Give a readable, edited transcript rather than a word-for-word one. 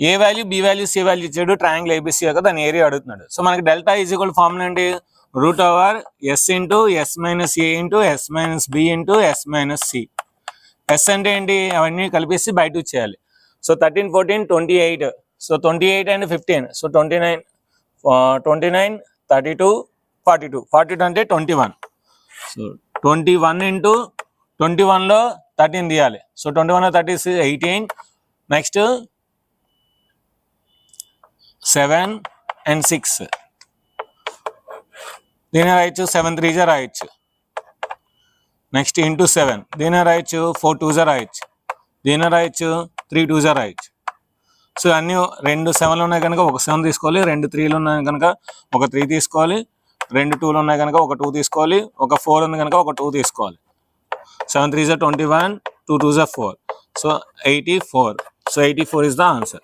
ఏ value B value C value ఇచ్చాడు triangle ABC యొక్క దాని ఏరియా అడుగుతున్నాడు. సో మనకి డెల్టా ఈజ్ ఈక్వల్ ఫార్ములా ఏంటి √S into S minus A into S minus B into S minus C. S అంటే ఏంటి అవన్నీ కలిపేసి బయట చేయాలి. సో 13 14 28. So 28 and 15. సో 29 32 42 అంటే 21. సో 21 ఇంటూ 21లో 13 తీయాలి. సో 21 30 18. నెక్స్ట్ 7 and 6 దీని రాయొచ్చు. 7 3 రాయొచ్చు. నెక్స్ట్ ఇంటూ 7 దీని రాయొచ్చు. 4 2 రాయొచ్చు. దీని రాయొచ్చు. 3 2 రాయొచ్చు. సో అన్నీ 2 7లు ఉన్నాయి కనుక ఒక 7 తీసుకోవాలి. 2 3లు ఉన్నాయి కనుక ఒక 3 తీసుకోవాలి. 2 2లు ఉన్నాయి కనుక ఒక 2 తీసుకోవాలి. ఒక 4 ఉంది కనుక ఒక 2 తీసుకోవాలి. 7 3 21 2 2 4. So 84. So 84 is the answer.